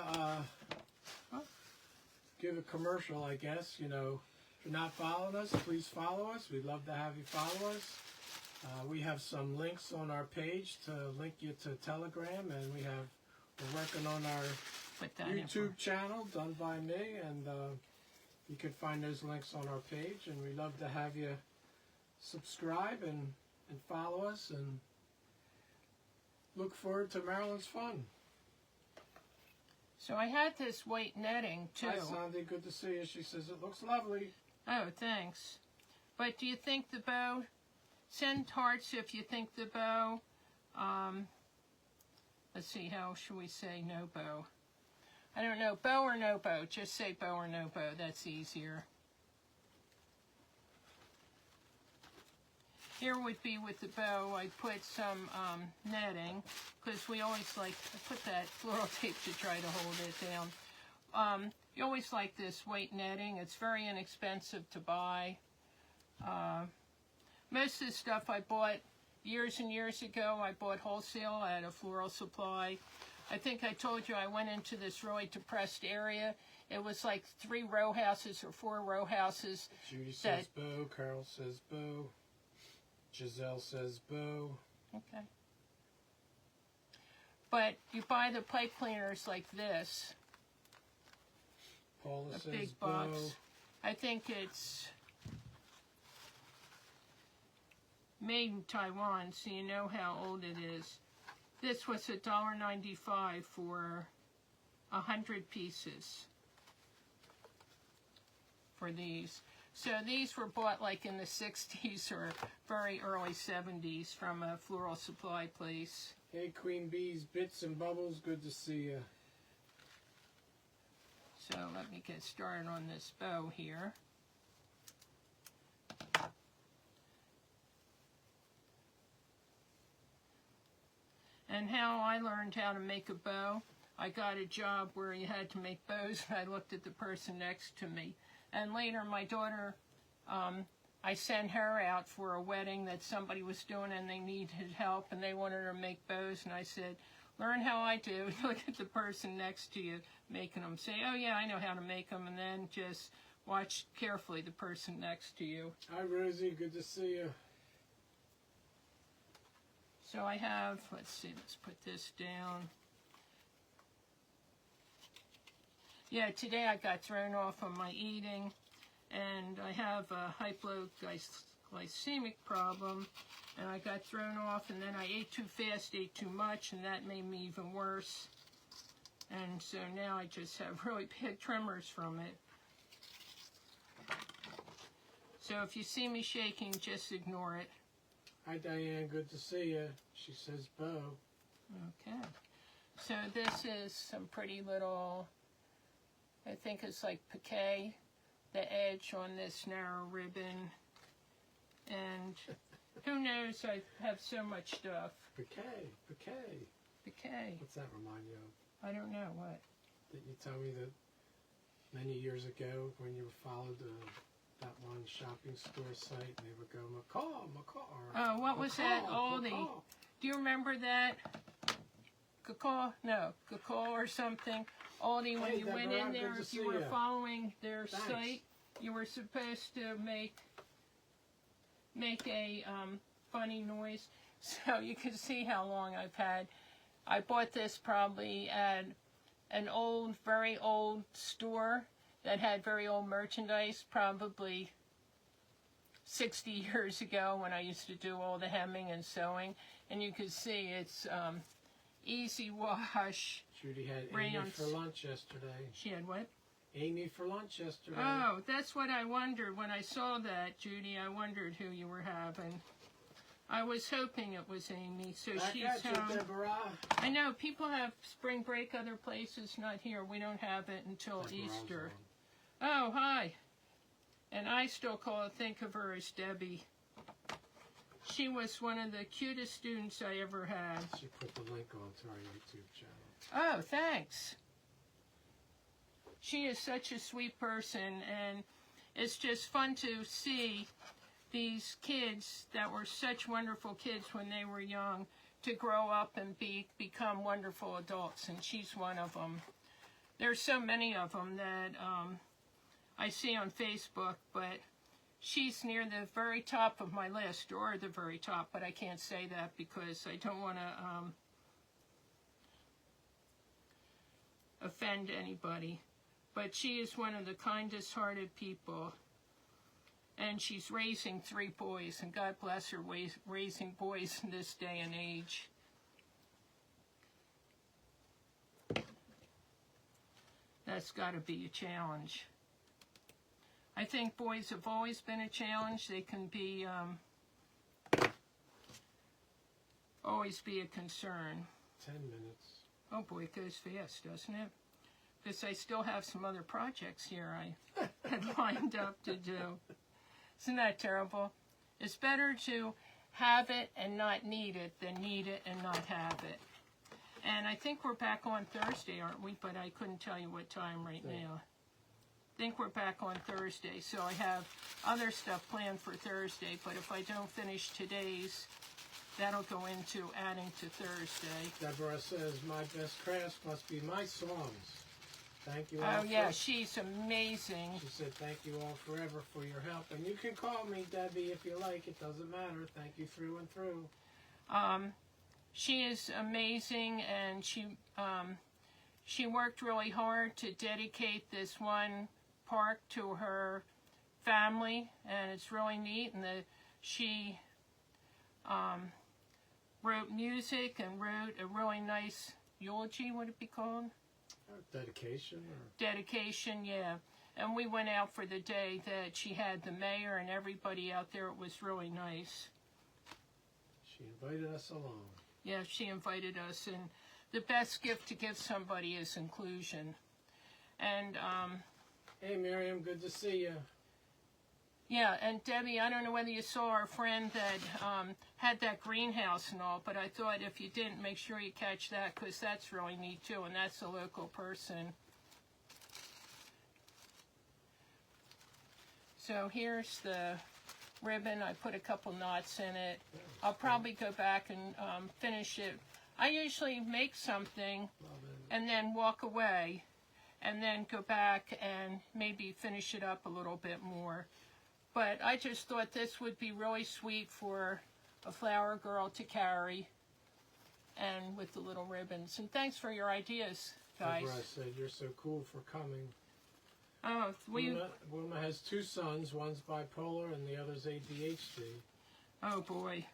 give a commercial, I guess, you know, if you're not following us, please follow us. We'd love to have you follow us. We have some links on our page to link you to Telegram, and we're working on our YouTube channel done by me, and you can find those links on our page, and we'd love to have you subscribe and follow us, and look forward to Marilyn's fun. So I had this white netting, too. Hi, Sandy. Good to see you. She says it looks lovely. Oh, thanks. But do you think the bow... Send hearts if you think the bow... let's see, how should we say no bow? I don't know. Bow or no bow? Just say bow or no bow. That's easier. Here would be with the bow, I put some netting, because we always like, I put that floral tape to try to hold it down. You always like this white netting. It's very inexpensive to buy. Most of the stuff I bought years and years ago, I bought wholesale at a floral supply. I think I told you I went into this really depressed area. It was like 3 row houses or 4 row houses. Judy says bow, Carol says bow. Giselle says bow. Okay. But you buy the pipe cleaners like this. Paula a says big bow. Box. I think it's made in Taiwan, so you know how old it is. This was $1.95 for 100 pieces for these. So these were bought like in the 60s or very early 70s from a floral supply place. Hey, Queen Bees, Bits and Bubbles, good to see you. So let me get started on this bow here. And how I learned how to make a bow, I got a job where you had to make bows, and I looked at the person next to me. And later, my daughter, I sent her out for a wedding that somebody was doing, and they needed help, and they wanted her to make bows. And I said, learn how I do. Look at the person next to you making them. Say, oh, yeah, I know how to make them. And then just watch carefully the person next to you. Hi, Rosie. Good to see you. So I have, let's see, let's put this down. Yeah, today I got thrown off on my eating, and I have a hypoglycemic problem, and I got thrown off, and then I ate too fast, ate too much, and that made me even worse. And so now I just have really bad tremors from it. So if you see me shaking, just ignore it. Hi, Diane. Good to see you. She says bow. Okay. So this is some pretty little... I think it's like piqué, the edge on this narrow ribbon. And who knows, I have so much stuff. Piqué, piqué. Piqué. What's that remind you of? I don't know, what? Didn't you tell me that many years ago when you followed that one shopping store site, they would go, macaw, macaw. Oh, what was that? Aldi. Macaw. Do you remember that? Cacao or something. Aldi, when Hey, you went Deborah, in there, good to if you see were ya. following their Thanks. site, you were supposed to make a funny noise. So you can see how long I've had. I bought this probably at an old, very old store that had very old merchandise, probably 60 years ago when I used to do all the hemming and sewing. And you can see it's easy wash. Judy had Amy Rayons. for lunch yesterday. She had what? Amy for lunch yesterday. Oh, that's what I wondered when I saw that, Judy. I wondered who you were having. I was hoping it was Amy, so Back she's at you, home. Deborah. I know people have spring break other places, not here. We don't have it until Deborah's Easter. on. Oh, hi. And I still think of her as Debbie. She was one of the cutest students I ever had. She put the link onto our YouTube channel. Oh, thanks. She is such a sweet person, and it's just fun to see these kids that were such wonderful kids when they were young to grow up and become wonderful adults, and she's one of them. There's so many of them that I see on Facebook, but she's near the very top of my list, or the very top, but I can't say that because I don't want to offend anybody. But she is one of the kindest-hearted people, and she's raising 3 boys, and God bless her raising boys in this day and age. That's got to be a challenge. I think boys have always been a challenge. They can be, always be a concern. 10 minutes. Oh boy, it goes fast, doesn't it? Because I still have some other projects here I had lined up to do. Isn't that terrible? It's better to have it and not need it than need it and not have it. And I think we're back on Thursday, aren't we? But I couldn't tell you what time right now. I think we're back on Thursday, so I have other stuff planned for Thursday, but if I don't finish today's, that'll go into adding to Thursday. Deborah says, my best crafts must be my songs. Thank you all. Oh, yeah, she's amazing. She said, thank you all forever for your help. And you can call me Debbie if you like. It doesn't matter. Thank you through and through. She is amazing, and she worked really hard to dedicate this one park to her family, and it's really neat. And she wrote music and wrote a really nice eulogy, would it be called? Dedication? Dedication, yeah. And we went out for the day that she had the mayor and everybody out there. It was really nice. She invited us along. Yeah, she invited us, and the best gift to give somebody is inclusion. And, hey, Miriam, good to see you. yeah, and Debbie, I don't know whether you saw our friend that had that greenhouse and all, but I thought if you didn't, make sure you catch that, because that's really neat, too, and that's a local person. So here's the ribbon. I put a couple knots in it. I'll probably go back and finish it. I usually make something and then walk away and then go back and maybe finish it up a little bit more. But I just thought this would be really sweet for a flower girl to carry, and with the little ribbons. And thanks for your ideas, guys. Deborah said, you're so cool for coming. Oh, Wilma has 2 sons. One's bipolar and the other's ADHD. Oh, boy.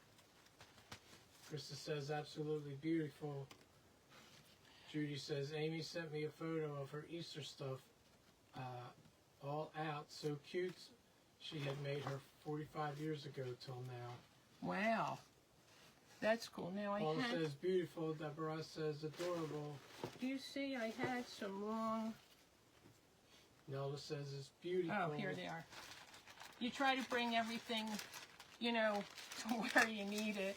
Krista says, absolutely beautiful. Judy says, Amy sent me a photo of her Easter stuff all out. So cute. She had made her 45 years ago till now. Wow. That's cool. Now Paula I had... says, beautiful. Deborah says, adorable. Do you see I had some long... Nelda says, it's beautiful. Oh, here they are. You try to bring everything, you know, to where you need it.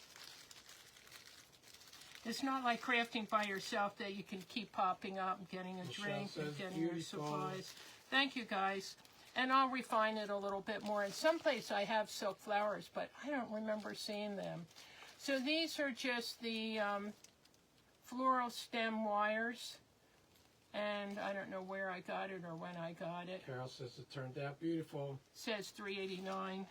It's not like crafting by yourself that you can keep popping up and getting a Michelle drink and says, getting your beautiful. supplies. Thank you, guys. And I'll refine it a little bit more. In some place I have silk flowers, but I don't remember seeing them. So these are just the floral stem wires. And I don't know where I got it or when I got it. Carol says it turned out beautiful. Says $3.89.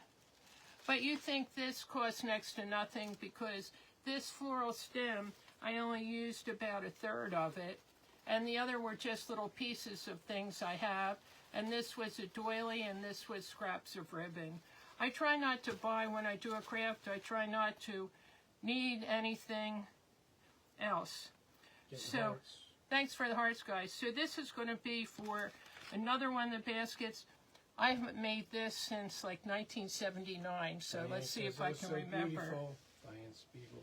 But you think this costs next to nothing because this floral stem, I only used about a third of it. And the other were just little pieces of things I have. And this was a doily and this was scraps of ribbon. I try not to buy when I do a craft. I try not to need anything else. So, thanks for the hearts, guys. So this is going to be for another one of the baskets. I haven't made this since like 1979, so Diane let's see says, if I "Oh, can so remember." Beautiful. Diane Spiegel.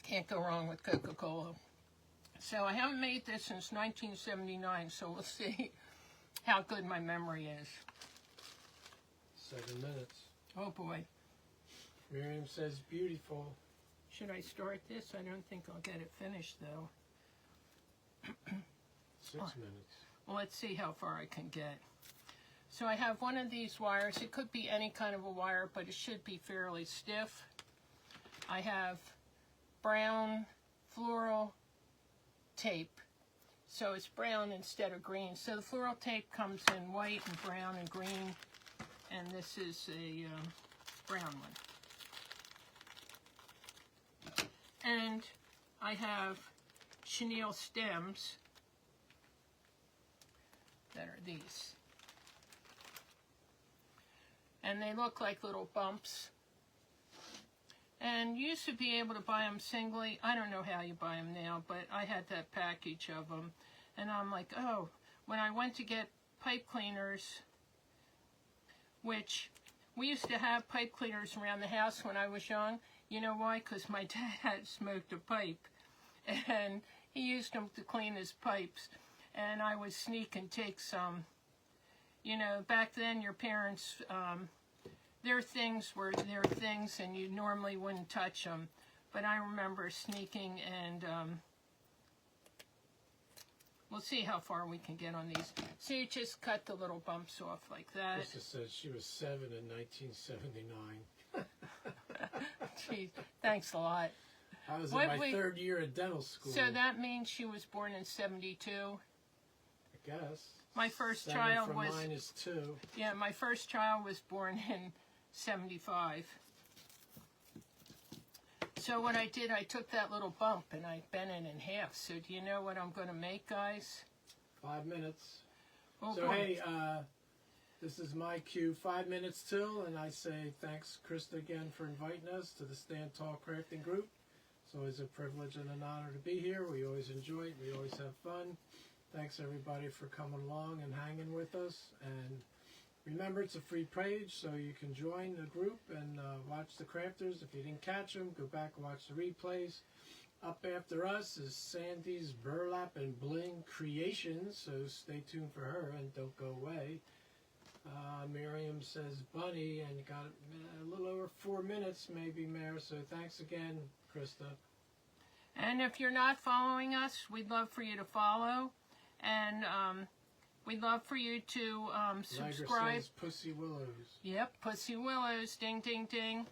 Can't go wrong with Coca-Cola. So I haven't made this since 1979, so we'll see how good my memory is. 7 minutes. Oh boy. Miriam says beautiful. Should I start this? I don't think I'll get it finished though. 6 minutes. Well, let's see how far I can get. So I have one of these wires. It could be any kind of a wire, but it should be fairly stiff. I have brown floral tape. So it's brown instead of green. So the floral tape comes in white and brown and green. And this is a brown one. And I have chenille stems that are these. And they look like little bumps. And you used to be able to buy them singly. I don't know how you buy them now, but I had that package of them. And I'm like, oh, when I went to get pipe cleaners, which we used to have pipe cleaners around the house when I was young. You know why? Because my dad had smoked a pipe, and he used them to clean his pipes. And I would sneak and take some. You know, back then your parents, their things were their things, and you normally wouldn't touch them. But I remember sneaking, and we'll see how far we can get on these. So you just cut the little bumps off like that. Krista says she was 7 in 1979. Geez, thanks a lot. I was in my third year at dental school. So that means she was born in 72. I guess. My first 7 child from was. Mine is 2. Yeah, my first child was born in 75. So what I did, I took that little bump and I bent it in half. So do you know what I'm going to make, guys? 5 minutes. Oh, So boy. hey, this is my cue, 5 minutes till, and I say thanks, Krista, again for inviting us to the Stand Tall Crafting Group. It's always a privilege and an honor to be here. We always enjoy it. We always have fun. Thanks everybody for coming along and hanging with us. And remember, it's a free page, so you can join the group and watch the crafters. If you didn't catch them, go back and watch the replays. Up after us is Sandy's Burlap and Bling Creations, so stay tuned for her and don't go away. Miriam says bunny, and you got a little over 4 minutes maybe, Mare, so thanks again, Krista. And if you're not following us, we'd love for you to follow. And we'd love for you to subscribe. Liger says Pussy Willows. Yep, Pussy Willows, ding, ding, ding.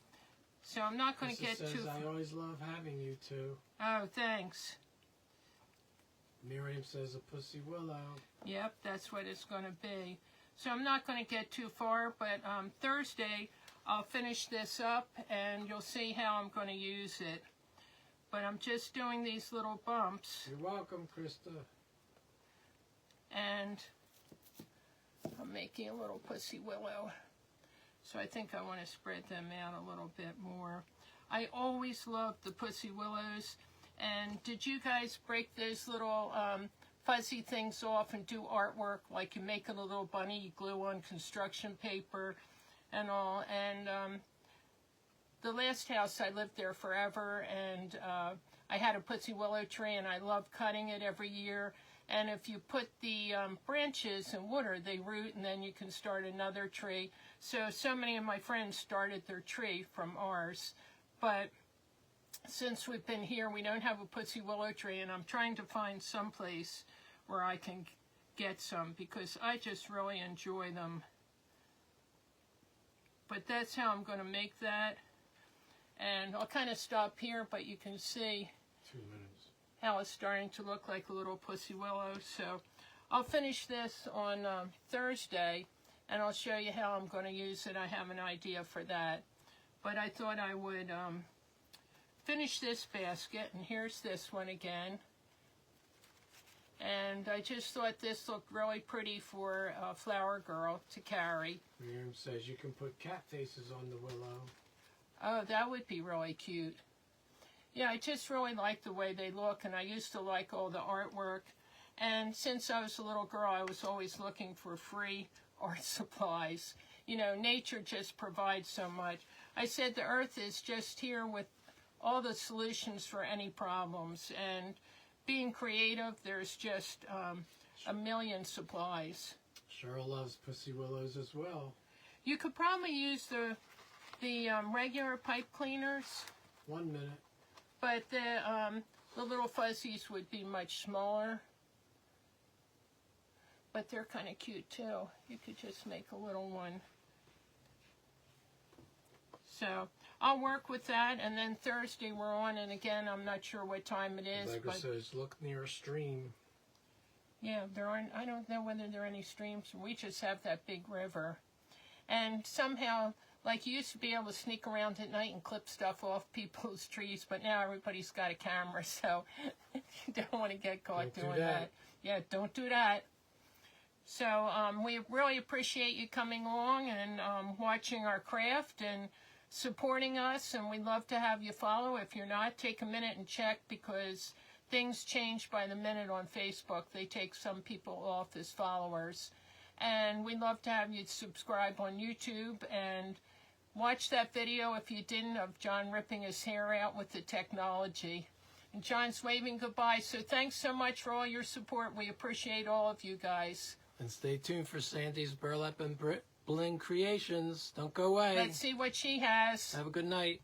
So I'm not going to get says, too... I always love having you two. Oh, thanks. Miriam says a Pussy Willow. Yep, that's what it's going to be. So I'm not going to get too far, but Thursday I'll finish this up and you'll see how I'm going to use it. But I'm just doing these little bumps. You're welcome, Krista. And I'm making a little Pussy Willow. So I think I want to spread them out a little bit more. I always loved the Pussy Willows. And did you guys break those little fuzzy things off and do artwork? Like you make a little bunny, you glue on construction paper and all. And the last house, I lived there forever. And I had a Pussy Willow tree and I loved cutting it every year. And if you put the branches in water, they root and then you can start another tree. So many of my friends started their tree from ours. But since we've been here, we don't have a Pussy Willow tree, and I'm trying to find some place where I can get some because I just really enjoy them. But that's how I'm going to make that. And I'll kind of stop here, but you can see 2 minutes. how it's starting to look like a little pussy willow. So I'll finish this on Thursday, and I'll show you how I'm going to use it. I have an idea for that. But I thought I would finish this basket, and here's this one again. And I just thought this looked really pretty for a flower girl to carry. Miriam says you can put cat faces on the willow. Oh, that would be really cute. Yeah, I just really like the way they look, and I used to like all the artwork. And since I was a little girl, I was always looking for free art supplies. You know, nature just provides so much. I said the earth is just here with all the solutions for any problems. And being creative, there's just a million supplies. Cheryl loves pussy willows as well. You could probably use the regular pipe cleaners. 1 minute. But the little fuzzies would be much smaller. But they're kind of cute too. You could just make a little one. So I'll work with that, and then Thursday we're on, and again, I'm not sure what time it is. Allegra says, look near a stream. Yeah, there aren't, I don't know whether there are any streams. We just have that big river. And somehow, like, you used to be able to sneak around at night and clip stuff off people's trees, but now everybody's got a camera, so you don't want to get caught doing that. Yeah, don't do that. So we really appreciate you coming along and watching our craft and supporting us, and we'd love to have you follow. If you're not, take a minute and check, because things change by the minute on Facebook. They take some people off as followers. And we'd love to have you subscribe on YouTube and watch that video, if you didn't, of John ripping his hair out with the technology. And John's waving goodbye, so thanks so much for all your support. We appreciate all of you guys. And stay tuned for Sandy's Burlap and Bling Creations. Don't go away. Let's see what she has. Have a good night.